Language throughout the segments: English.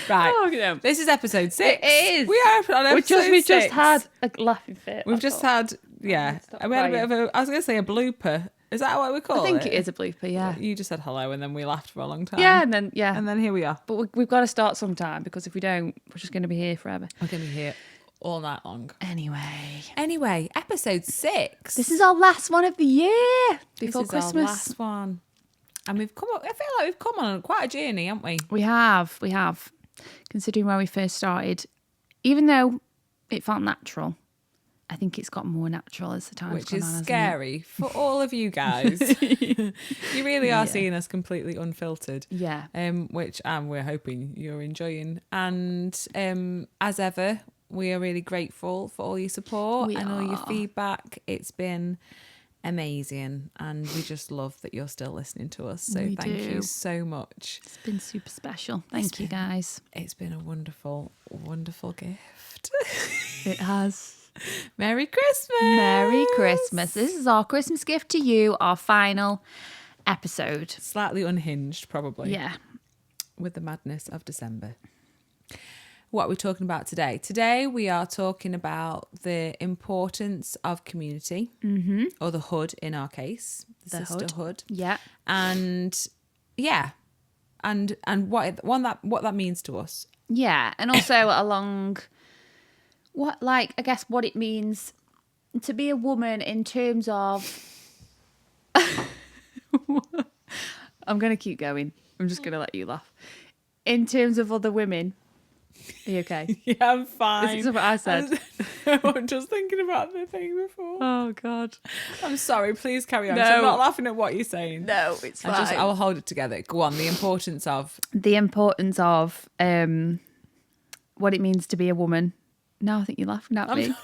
Right. Oh, no. This is episode 6. It is. We are on episode we 6. just had a laughing fit. We've just had, yeah. stop We had a bit crying. of I was going to say a blooper. Is that what we call it? I think it is a blooper, yeah. You just said hello and then we laughed for a long time. Yeah, and then here we are. But we've got to start sometime, because if we don't, we're just going to be here forever. We're going to be here all night long. Anyway, Episode 6. this is our last one of the year before This is Christmas. our last one. And we've come up, I feel like we've come on quite a journey, haven't we? We have. Considering where we first started, even though it felt natural, I think it's got more natural as the time's Which gone is on, hasn't scary for all of you guys. You really are seeing us completely unfiltered. Yeah. Which we're hoping you're enjoying. And as ever, we are really grateful for all your support and all your feedback. It's been amazing, and we just love that you're still listening to us. So thank you so much. It's been super special. Thank you, guys. It's been a wonderful, wonderful gift. It has. Merry Christmas. Merry Christmas. This is our Christmas gift to you, our final episode. Slightly unhinged, probably. Yeah. With the madness of December. What are we talking about today? Today we are talking about the importance of community, or the hood in our case, the Sisterhood. Yeah. And yeah, and what that means to us. Yeah, and also along I guess what it means to be a woman in terms of I'm going to keep going. I'm just going to let you laugh. In terms of other women. Are you okay? Yeah, I'm fine. This is what I said. I'm just thinking about the thing before. Oh, God. I'm sorry, please carry on. No. I'm not laughing at what you're saying. No, it's fine. I will hold it together. Go on, the importance of what it means to be a woman. No, I think you're laughing at me.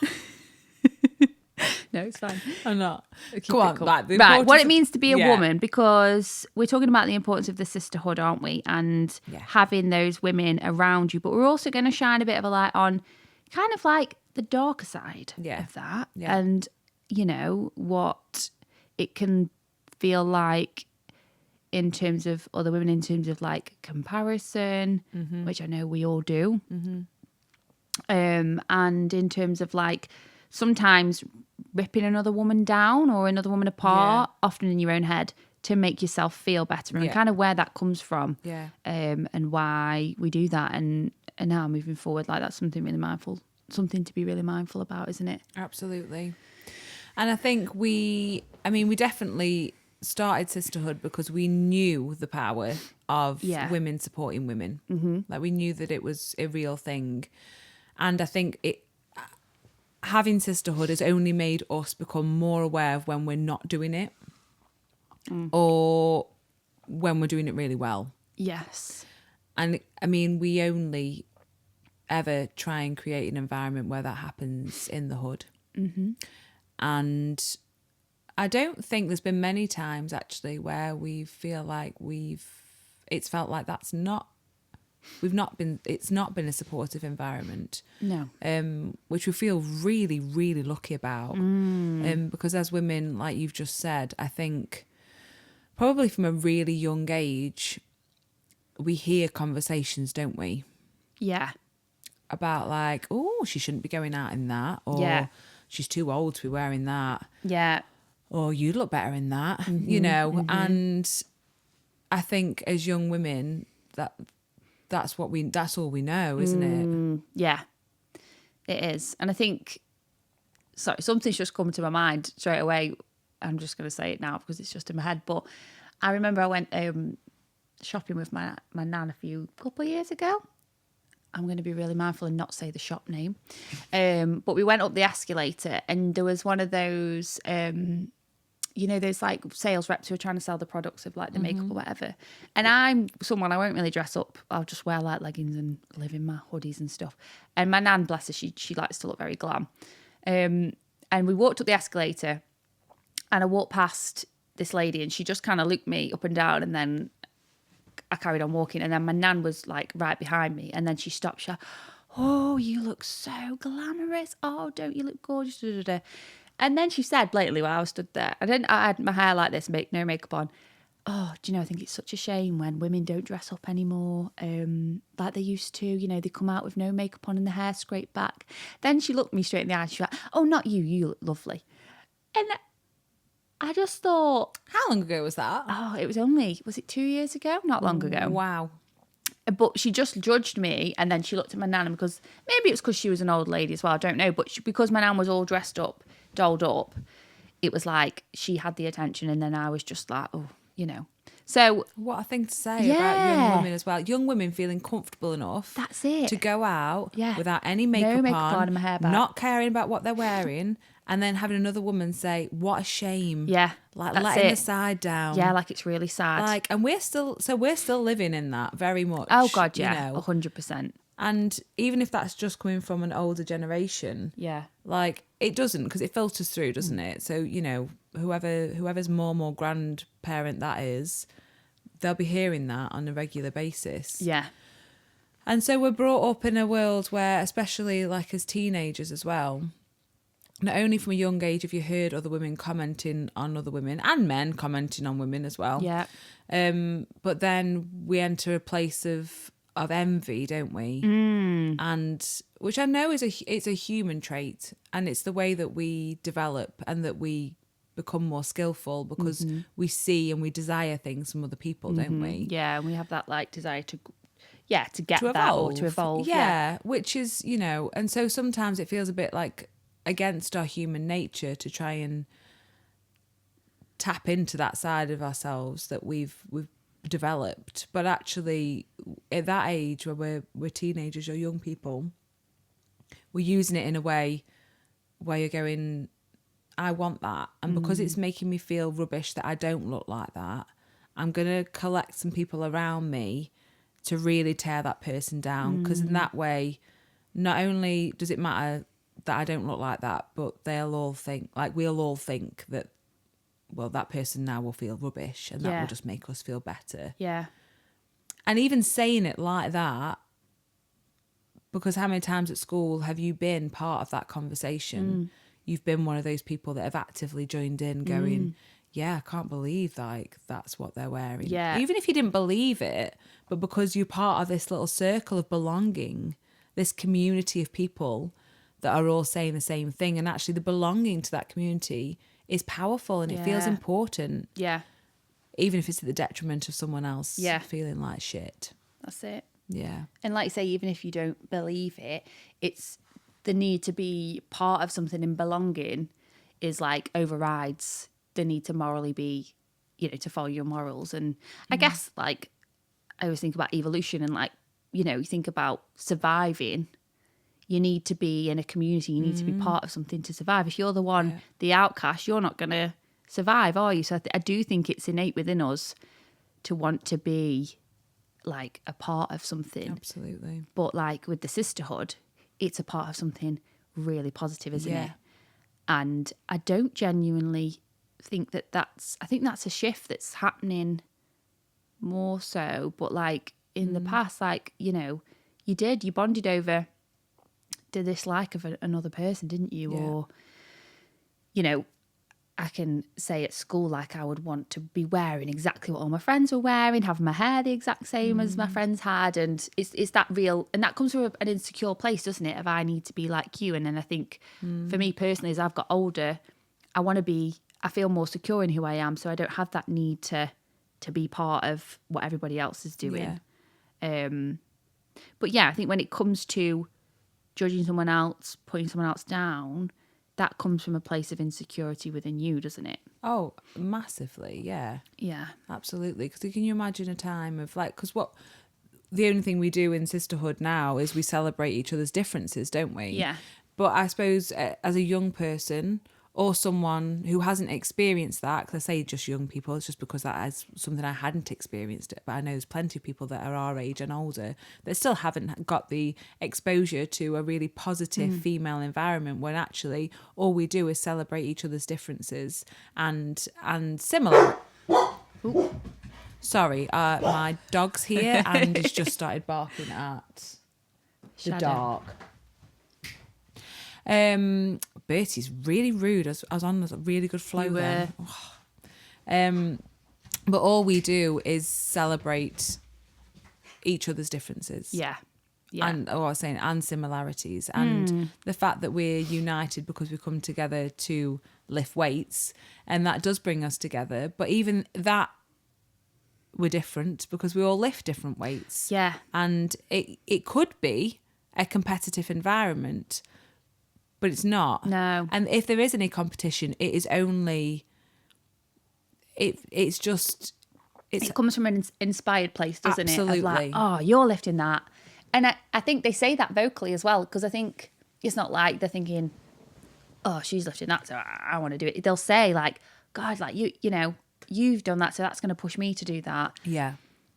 No, it's fine. I'm not. Go on. Right, what it means to be a woman, because we're talking about the importance of the sisterhood, aren't we? And having those women around you. But we're also going to shine a bit of a light on kind of like the darker side of that. Yeah. And, you know, what it can feel like in terms of other women, in terms of like comparison, which I know we all do. And in terms of like sometimes ripping another woman down or another woman apart, often in your own head, to make yourself feel better, and kind of where that comes from, and why we do that, and now moving forward, like that's something to be really mindful about, isn't it? Absolutely. And I think we definitely started Sisterhood because we knew the power of women supporting women. Like we knew that it was a real thing, and I think having Sisterhood has only made us become more aware of when we're not doing it, or when we're doing it really well. Yes. And I mean, we only ever try and create an environment where that happens in the hood. And I don't think there's been many times actually where we feel like it's felt like it's not been a supportive environment. No. Which we feel really, really lucky about. Because as women, like you've just said, I think probably from a really young age, we hear conversations, don't we? Yeah. About like, oh, she shouldn't be going out in that, or she's too old to be wearing that. Yeah. Or you look better in that, you know. And I think as young women, that's all we know, isn't it? Yeah, it is. And I think, sorry, something's just come to my mind straight away. I'm just going to say it now because it's just in my head. But I remember I went shopping with my nan a couple of years ago. I'm going to be really mindful and not say the shop name. But we went up the escalator and there was one of those, those like sales reps who are trying to sell the products of like the makeup or whatever. And I'm someone, I won't really dress up. I'll just wear like leggings and live in my hoodies and stuff. And my nan, bless her, she likes to look very glam. And we walked up the escalator and I walked past this lady and she just kind of looked me up and down, and then I carried on walking, and then my nan was like right behind me, and then she stopped. She, oh, you look so glamorous. Oh, don't you look gorgeous? Da, da, da. And then she said blatantly while I was stood there, I had my hair like this, no makeup on. oh, do you know, I think it's such a shame when women don't dress up anymore like they used to. You know, they come out with no makeup on and the hair scraped back. Then she looked me straight in the eye. She was like, oh, not you. You look lovely. And I just thought... How long ago was that? Oh, it was it 2 years ago? Not long ago. Wow. But she just judged me, and then she looked at my nan, because maybe it was because she was an old lady as well, I don't know. But because my nan was all dressed up, dolled up, it was like she had the attention, and then I was just like, oh, you know. So what a thing to say about young women as well. Young women feeling comfortable enough. That's it. To go out without any makeup, on and my hair back. Not caring about what they're wearing, and then having another woman say, "What a shame." Yeah, like letting the side down. Yeah, like it's really sad. Like, and we're still living in that very much. Oh God, yeah, 100%. And even if that's just coming from an older generation, like it doesn't, because it filters through, doesn't it? So, you know, whoever's mom or grandparent that is, they'll be hearing that on a regular basis. Yeah. And so we're brought up in a world where, especially like as teenagers as well, not only from a young age have you heard other women commenting on other women, and men commenting on women as well. Yeah. But then we enter a place of envy, don't we? And which I know it's a human trait, and it's the way that we develop and that we become more skillful, because we see and we desire things from other people, don't we? Yeah, and we have that like desire to get to that evolve. or to evolve. Yeah, which is, you know, and so sometimes it feels a bit like against our human nature to try and tap into that side of ourselves that we've developed. But actually, at that age where we're teenagers or young people, we're using it in a way where you're going, I want that, and because it's making me feel rubbish that I don't look like that, I'm gonna collect some people around me to really tear that person down, because in that way, not only does it matter that I don't look like that, but we'll all think that, well, that person now will feel rubbish, and that will just make us feel better. Yeah. And even saying it like that, because how many times at school have you been part of that conversation? You've been one of those people that have actively joined in going, yeah, I can't believe like that's what they're wearing. Yeah. Even if you didn't believe it, but because you're part of this little circle of belonging, this community of people that are all saying the same thing, and actually the belonging to that community is powerful, and it feels important. Yeah. Even if it's at the detriment of someone else feeling like shit. That's it. Yeah. And like you say, even if you don't believe it, it's the need to be part of something and belonging is like overrides the need to morally be, you know, to follow your morals. And I guess like I always think about evolution, and like, you know, you think about surviving, you need to be in a community, you need to be part of something to survive. If you're the one, the outcast, you're not going to survive, are you? So I do think it's innate within us to want to be like a part of something. Absolutely. But like with the sisterhood, it's a part of something really positive, isn't it? And I don't genuinely think I think that's a shift that's happening more so. But like in the past, like, you know, you bonded over the dislike of another person, didn't you? Yeah. Or, you know, I can say at school, like, I would want to be wearing exactly what all my friends were wearing, have my hair the exact same as my friends had. And it's that real, and that comes from an insecure place, doesn't it? Of I need to be like you. And then I think for me personally, as I've got older, I feel more secure in who I am. So I don't have that need to be part of what everybody else is doing. Yeah. But yeah, I think when it comes to judging someone else, putting someone else down, that comes from a place of insecurity within you, doesn't it? Oh, massively, yeah. Yeah. Absolutely. Because can you imagine a time of like, because the only thing we do in Sisterhood now is we celebrate each other's differences, don't we? Yeah. But I suppose as a young person or someone who hasn't experienced that, because I say just young people, it's just because that is something I hadn't experienced it. But I know there's plenty of people that are our age and older that still haven't got the exposure to a really positive female environment, when actually all we do is celebrate each other's differences and similar. Sorry, my dog's here and he's just started barking at the dark. Bertie's really rude. I was on a really good flow there. But all we do is celebrate each other's differences. Yeah. And I was saying, and similarities, and the fact that we're united because we come together to lift weights, and that does bring us together. But even that, we're different because we all lift different weights. Yeah. And it could be a competitive environment, but it's not. No. And if there is any competition, it is only. It's just. It comes from an inspired place, doesn't absolutely. it? Of like, oh, you're lifting that. And I think they say that vocally as well, because I think it's not like they're thinking, oh, she's lifting that, so I want to do it. They'll say like, God, like you know, you've done that, so that's going to push me to do that. Yeah.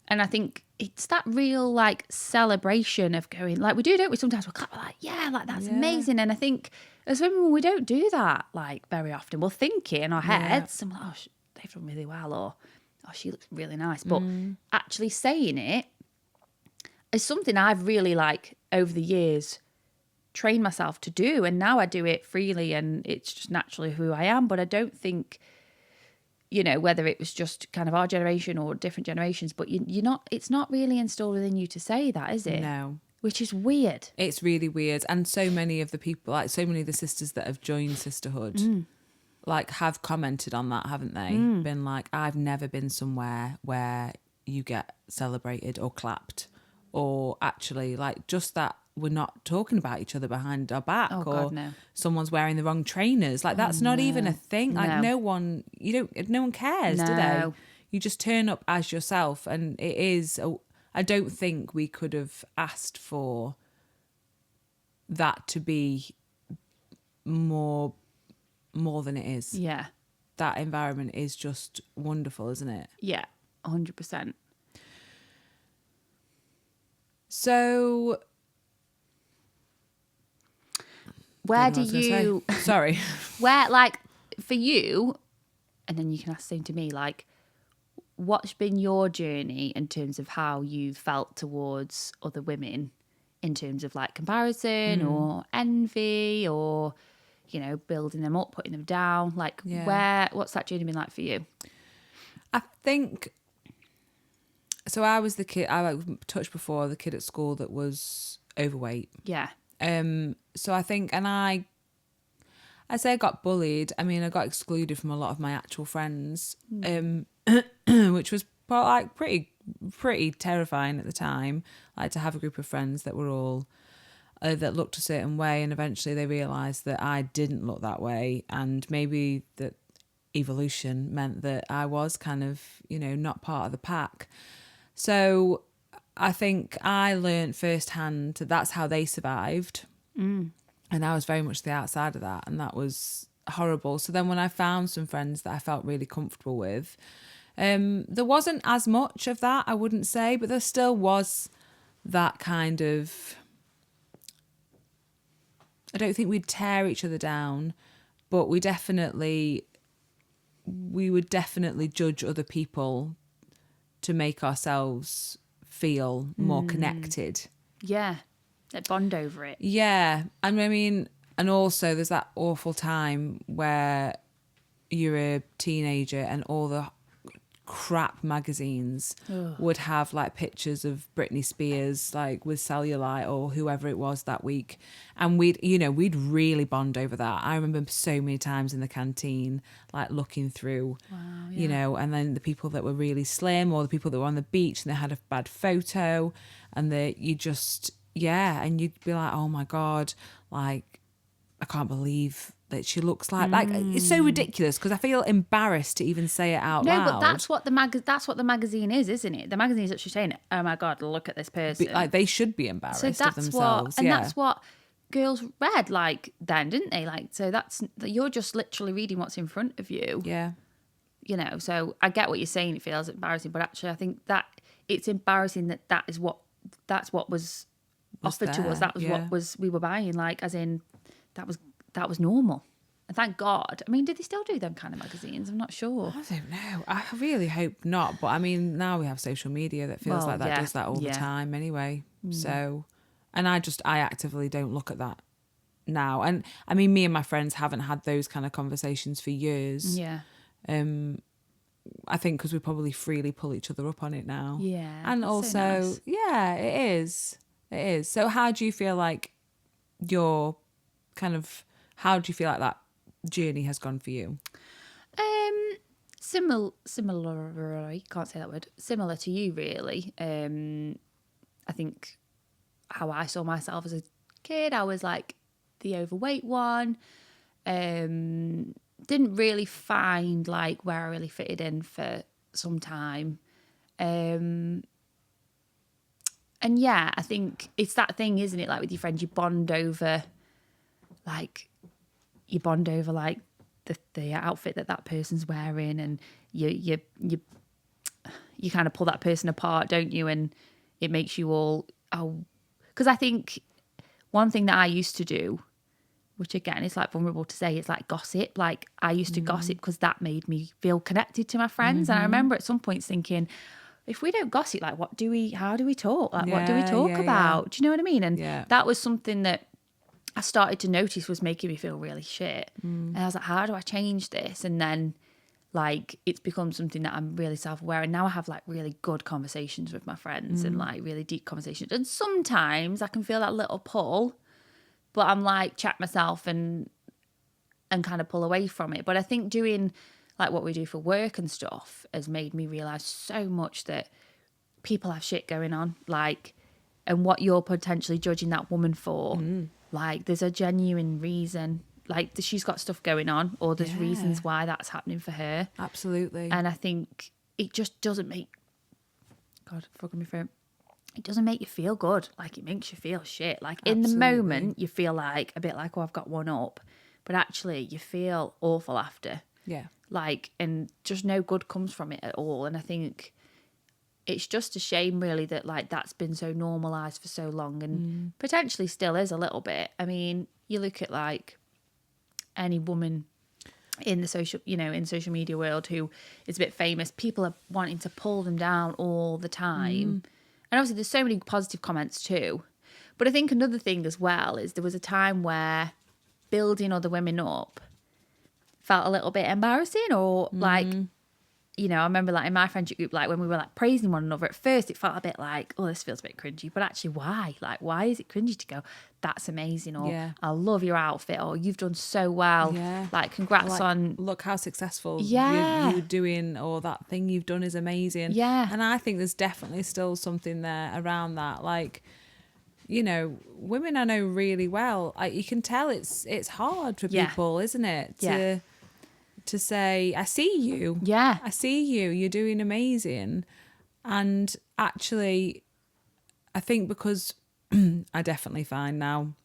And I think it's that real like celebration of going, like we do, don't we? Sometimes we'll clap like, yeah, like that's amazing. And I think as women, we don't do that like very often. We'll think it in our heads, and we're like, oh, they've done really well, or oh, she looks really nice. But actually saying it is something I've really like over the years trained myself to do, and now I do it freely, and it's just naturally who I am. But I don't think, you know, whether it was just kind of our generation or different generations, but you're not, it's not really installed within you to say that, is it? No. Which is weird. It's really weird. And so many of the people, like so many of the sisters that have joined Sisterhood, like have commented on that, haven't they? Been like, I've never been somewhere where you get celebrated or clapped, or actually like just that we're not talking about each other behind our back, or God, no. someone's wearing the wrong trainers. Like that's not even a thing. Like no one cares, do they? You just turn up as yourself, and it is. I don't think we could have asked for that to be more than it is. Yeah. That environment is just wonderful, isn't it? Yeah, 100%. So where do you sorry where, like, for you, and then you can ask the same to me, like, what's been your journey in terms of how you felt towards other women, in terms of like comparison or envy, or, you know, building them up, putting them down? Like, what's that journey been like for you? I think so. I was the kid, I touched before, the kid at school that was overweight. Yeah. So I think, and I say I got bullied. I mean, I got excluded from a lot of my actual friends, which was like pretty terrifying at the time. Like to have a group of friends that were all that looked a certain way, and eventually they realised that I didn't look that way, and maybe that evolution meant that I was kind of, you know, not part of the pack. So I think I learned firsthand that that's how they survived. And I was very much the outside of that, and that was horrible. So then when I found some friends that I felt really comfortable with, there wasn't as much of that, I wouldn't say, but there still was that kind of, I don't think we'd tear each other down, but we would definitely judge other people to make ourselves feel more connected. Yeah. That bond over it. Yeah. And I mean, and also there's that awful time where you're a teenager and all the crap magazines would have like pictures of Britney Spears like with cellulite or whoever it was that week, and we'd really bond over that. I remember so many times in the canteen like looking through, you know, and then the people that were really slim, or the people that were on the beach and they had a bad photo, and and you'd be like, oh my God, like I can't believe that she looks like it's so ridiculous, because I feel embarrassed to even say it out loud. No, but that's what the magazine is, isn't it? The magazine is actually saying, oh my God, look at this person. Like they should be embarrassed of themselves. That's what girls read like then, didn't they? Like, so you're just literally reading what's in front of you. Yeah. You know, so I get what you're saying, it feels embarrassing, but actually I think that it's embarrassing that's what was offered to us. That was what we were buying, like, as in that was normal. And thank God. I mean, did they still do them kind of magazines? I'm not sure. I don't know. I really hope not. But I mean, now we have social media that feels like that does that all the time anyway. So, and I actively don't look at that now. And I mean, me and my friends haven't had those kind of conversations for years. Yeah. I think because we probably freely pull each other up on it now. Yeah. And that's also, so nice. yeah, it is. It is. So how do you feel like how do you feel like that journey has gone for you? Similar, can't say that word. Similar to you, really. I think how I saw myself as a kid, I was like the overweight one. Didn't really find like where I really fitted in for some time. And yeah, I think it's that thing, isn't it? Like with your friends, you bond over like the outfit that person's wearing, and you kind of pull that person apart, don't you? And it makes you all, because I think one thing that I used to do, which again is like vulnerable to say, is like gossip. Like I used to gossip because that made me feel connected to my friends. And I remember at some points thinking, if we don't gossip, like how do we talk? Like what do we talk about? Do you know what I mean? And that was something that I started to notice was making me feel really shit. And I was like, how do I change this? And then like it's become something that I'm really self-aware, and now I have like really good conversations with my friends and like really deep conversations. And sometimes I can feel that little pull, but I'm like check myself and kind of pull away from it. But I think doing like what we do for work and stuff has made me realize so much that people have shit going on, like, and what you're potentially judging that woman for, like there's a genuine reason, like she's got stuff going on, or there's reasons why that's happening for her. Absolutely. And I think it just doesn't make, God, forgive me for it. It doesn't make you feel good. Like it makes you feel shit. Like in the moment you feel like a bit like, oh, I've got one up, but actually you feel awful after. Yeah. Like, and just no good comes from it at all. And I think it's just a shame really that like that's been so normalized for so long, and potentially still is a little bit. I mean, you look at like any woman in the social media world who is a bit famous, people are wanting to pull them down all the time. And obviously there's so many positive comments too. But I think another thing as well is there was a time where building other women up felt a little bit embarrassing, or like, you know, I remember like in my friendship group, like when we were like praising one another, at first it felt a bit like, oh, this feels a bit cringy, but actually why? Like, why is it cringy to go, that's amazing, or I love your outfit, or you've done so well. Like, congrats like, on... Look how successful you're doing, or that thing you've done is amazing. Yeah. And I think there's definitely still something there around that. Like, you know, women I know really well, you can tell it's hard for people, isn't it? To say, I see you. Yeah. I see you. You're doing amazing. And actually, I think because I definitely find now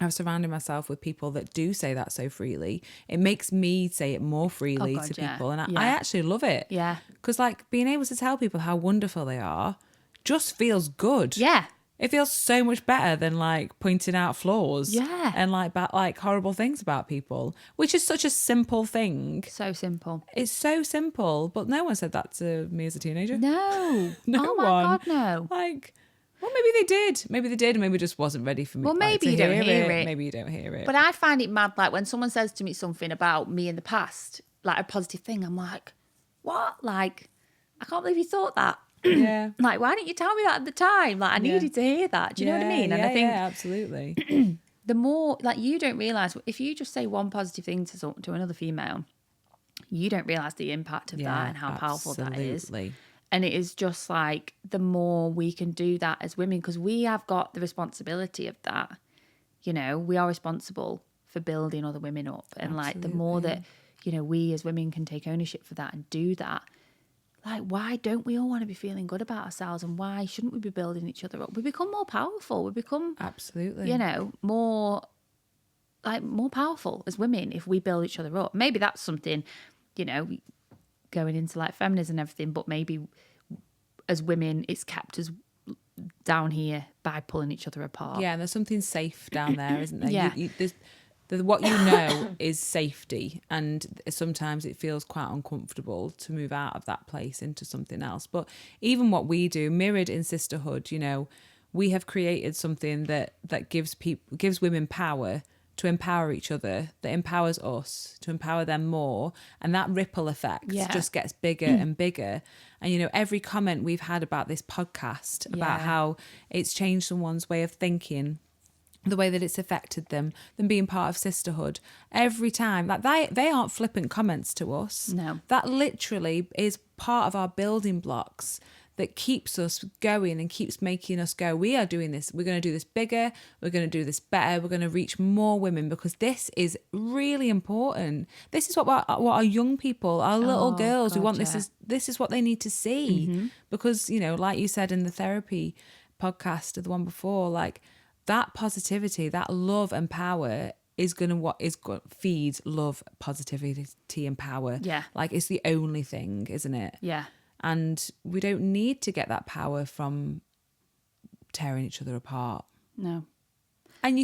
I've surrounded myself with people that do say that so freely, it makes me say it more freely to people. And I actually love it. Yeah. Because like being able to tell people how wonderful they are just feels good. Yeah. It feels so much better than like pointing out flaws and like horrible things about people, which is such a simple thing. So simple. It's so simple, but no one said that to me as a teenager. No. No oh my one. God, no. Like, well, maybe they did. Maybe they did, and maybe it just wasn't ready for me. Well, maybe you don't hear it. Maybe you don't hear it. But I find it mad, like when someone says to me something about me in the past, like a positive thing, I'm like, what? Like, I can't believe you thought that. Yeah. Like, why didn't you tell me that at the time? Like, I needed to hear that. Do you know what I mean? And I think absolutely. The more, like, you don't realise, if you just say one positive thing to another female, you don't realise the impact of that and how powerful that is. And it is just like, the more we can do that as women, because we have got the responsibility of that. You know, we are responsible for building other women up. And like, the more that, you know, we as women can take ownership for that and do that, like, why don't we all want to be feeling good about ourselves, and why shouldn't we be building each other up? We become more powerful. We become, you know, more powerful as women if we build each other up. Maybe that's something, you know, going into like feminism and everything, but maybe as women it's kept us down here by pulling each other apart. Yeah, and there's something safe down there, isn't there? Yeah. What you know is safety, and sometimes it feels quite uncomfortable to move out of that place into something else. But even what we do, mirrored in Sisterhood, you know, we have created something that gives women power to empower each other, that empowers us to empower them more. And that ripple effect just gets bigger and bigger. And, you know, every comment we've had about this podcast, about how it's changed someone's way of thinking, the way that it's affected them being part of Sisterhood, every time, like they aren't flippant comments to us. No. That literally is part of our building blocks that keeps us going and keeps making us go, we are doing this, we're going to do this bigger, we're going to do this better, we're going to reach more women, because this is really important. This is what our young people, our little girls, we want this is what they need to see. Because, you know, like you said in the therapy podcast or the one before, like that positivity, that love and power is going to feed love, positivity and power. Yeah. Like it's the only thing, isn't it? Yeah. And we don't need to get that power from tearing each other apart. No. And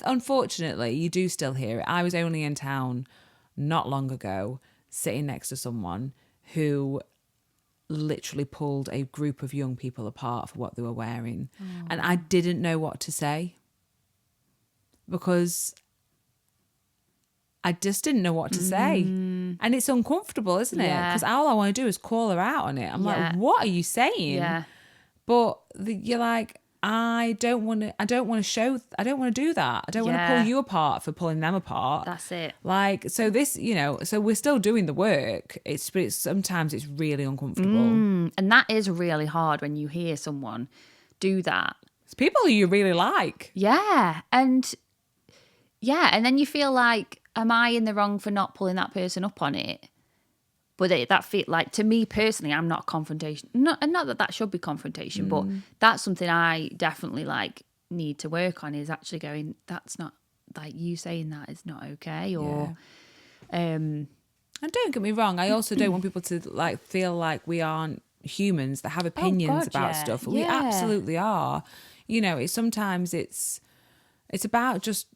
unfortunately, you do still hear it. I was only in town not long ago, sitting next to someone who literally pulled a group of young people apart for what they were wearing. And I didn't know what to say, because I just didn't know what to say. And it's uncomfortable, isn't it? Because all I want to do is call her out on it. I'm like, what are you saying? Yeah. But you're like, I don't want to do that. I don't want to pull you apart for pulling them apart. That's it. Like, so this, you know, so we're still doing the work. But sometimes it's really uncomfortable. And that is really hard when you hear someone do that. It's people who you really like. Yeah. And then you feel like, am I in the wrong for not pulling that person up on it? But that feel like, to me personally, I'm not confrontation. Not that should be confrontation, but that's something I definitely like need to work on, is actually going, that's not, like, you saying that is not okay. Or and don't get me wrong, I also don't want people to like feel like we aren't humans that have opinions about stuff. We absolutely are. You know, sometimes it's about just,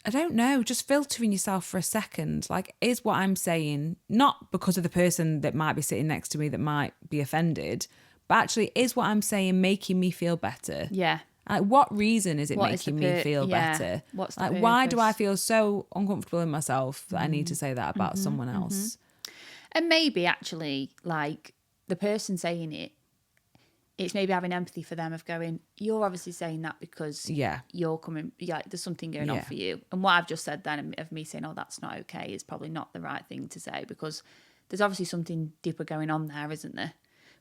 I don't know, just filtering yourself for a second. Like, is what I'm saying, not because of the person that might be sitting next to me that might be offended, but actually, is what I'm saying making me feel better? Yeah. Like, what reason is it making me feel better? What's the like, purpose? why do I feel so uncomfortable in myself that I need to say that about someone else? And maybe actually, like, the person saying it, it's maybe having empathy for them, of going, you're obviously saying that because you're coming, there's something going on for you. And what I've just said then, of me saying, oh, that's not okay, is probably not the right thing to say, because there's obviously something deeper going on there, isn't there?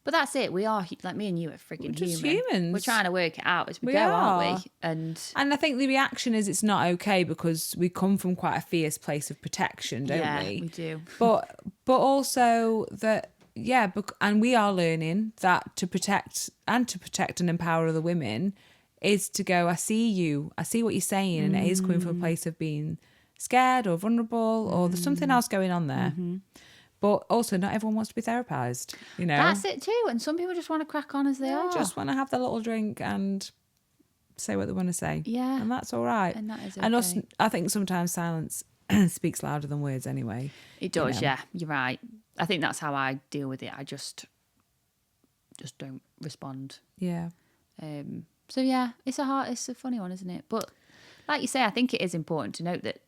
But that's it. We are, like, me and you are freaking just human. humans. We're trying to work it out as we go, aren't we? And I think the reaction is it's not okay, because we come from quite a fierce place of protection, don't we? Yeah, we do. But also that, and we are learning that to protect and empower other women is to go, I see you, I see what you're saying, and it is coming from a place of being scared or vulnerable, or there's something else going on there. But also, not everyone wants to be therapized, you know. That's it too. And some people just want to crack on as they are. Just want to have their little drink and say what they want to say. Yeah. And that's all right. And that is okay. And us, I think sometimes silence speaks louder than words anyway. It does, yeah. You're right. I think that's how I deal with it. I just don't respond. Yeah. So yeah, it's a funny one, isn't it? But like you say, I think it is important to note that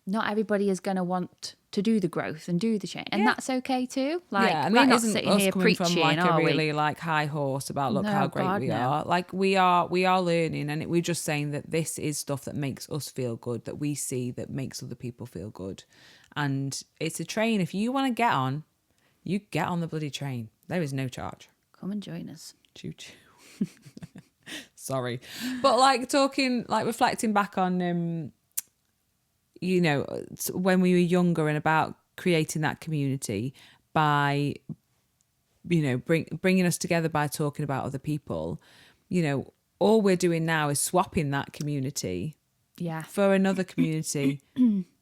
not everybody is going to want to do the growth and do the change, and that's okay too. Like, and we're that not isn't sitting us here coming preaching, from like are a we? really like high horse about look No, how great God, we no. are. Like we are learning, and we're just saying that this is stuff that makes us feel good, that we see that makes other people feel good, and it's a train. If you want to get on, you get on the bloody train. There is no charge. Come and join us. Choo choo. Sorry, but reflecting back on you know, when we were younger, and about creating that community by, you know, bringing us together by talking about other people. You know, all we're doing now is swapping that community for another community.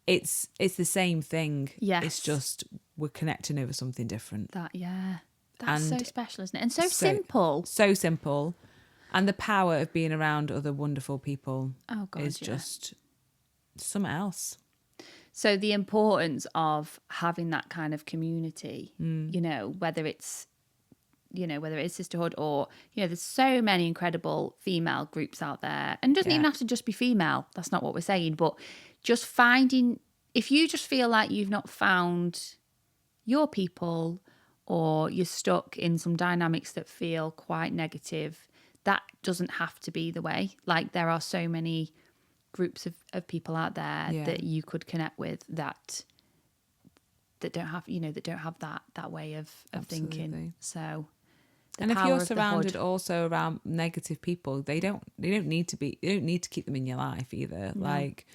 It's the same thing. Yes. It's just we're connecting over something different. That's so special, isn't it? And so simple. So simple. And the power of being around other wonderful people is just something else. So the importance of having that kind of community, you know, whether it's you know, whether it is Sisterhood or, you know, there's so many incredible female groups out there. And it doesn't even have to just be female. That's not what we're saying. But just finding, if you just feel like you've not found your people or you're stuck in some dynamics that feel quite negative, that doesn't have to be the way. Like, there are so many groups of people out there that you could connect with that don't have, you know, that don't have that way of thinking. So, and if you're surrounded also around negative people, they don't need to keep them in your life either. No. Like,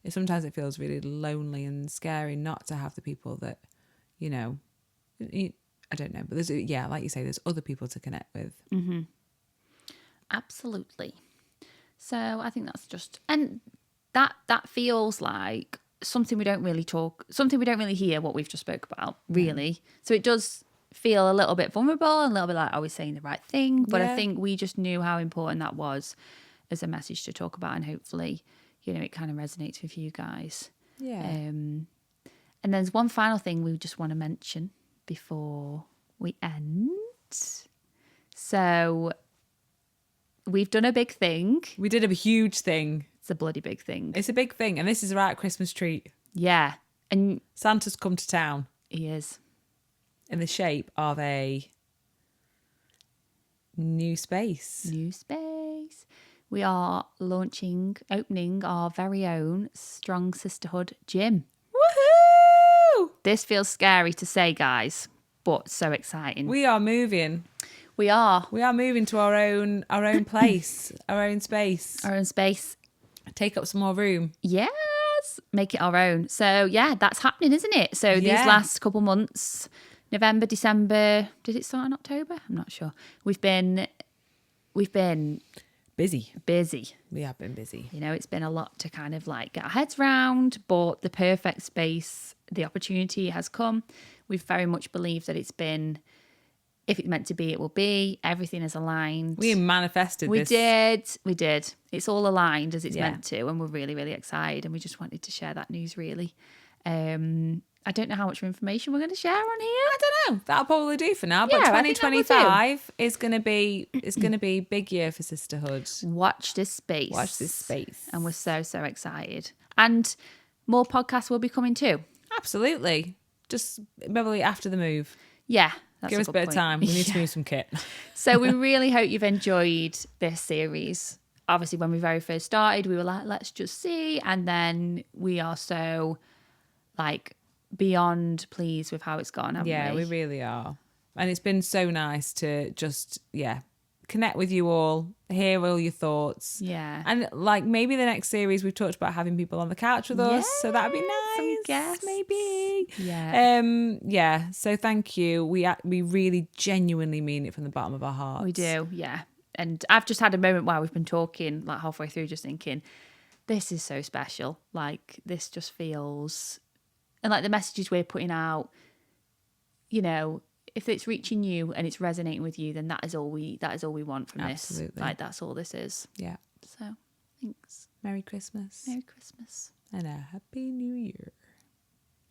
sometimes it feels really lonely and scary not to have the people that, you know, I don't know, but there's, like you say, there's other people to connect with. Mm-hmm. Absolutely. So I think that's just, and that feels like something we don't really hear what we've just spoke about, really. So it does feel a little bit vulnerable and a little bit like, are we saying the right thing? But I think we just knew how important that was as a message to talk about, and hopefully, you know, it kind of resonates with you guys. Yeah. And there's one final thing we just want to mention before we end. So we've done a big thing. We did a huge thing. It's a bloody big thing. It's a big thing. And this is a right Christmas treat. Yeah. And Santa's come to town. He is. In the shape of a new space. New space. We are opening our very own Strong Sisterhood gym. Woohoo! This feels scary to say, guys, but so exciting. We are moving. We are moving to our own place, our own space. Our own space. Take up some more room. Yes. Make it our own. So yeah, that's happening, isn't it? So these last couple months, November, December, did it start in October? I'm not sure. We've been busy. We have been busy. You know, it's been a lot to kind of like get our heads round, but the perfect space, the opportunity has come. We've very much believed that it's been, if it's meant to be, it will be. Everything is aligned. We manifested this. We did. It's all aligned as it's meant to, and we're really, really excited, and we just wanted to share that news, really. I don't know how much information we're going to share on here. I don't know. That'll probably do for now. But 2025 is going to be a big year for Sisterhood. Watch this space. And we're so, so excited. And more podcasts will be coming too. Absolutely. Just probably after the move. Yeah. Give us a bit of time. We need to move some kit. So we really hope you've enjoyed this series. Obviously, when we very first started, we were like, let's just see. And then we are so like beyond pleased with how it's gone, haven't we? Yeah, we really are. And it's been so nice to just, connect with you all, hear all your thoughts. Yeah. And like maybe the next series we've talked about having people on the couch with us. So that'd be nice. Some guests. Maybe. Yeah. So thank you. We really genuinely mean it from the bottom of our hearts. We do, yeah. And I've just had a moment while we've been talking, like halfway through, just thinking, this is so special. Like, this just feels, and like the messages we're putting out, you know, if it's reaching you and it's resonating with you, then that is all we want from this. Like, that's all this is. Yeah. So, thanks. Merry Christmas. Merry Christmas. And a Happy New Year.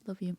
Love you.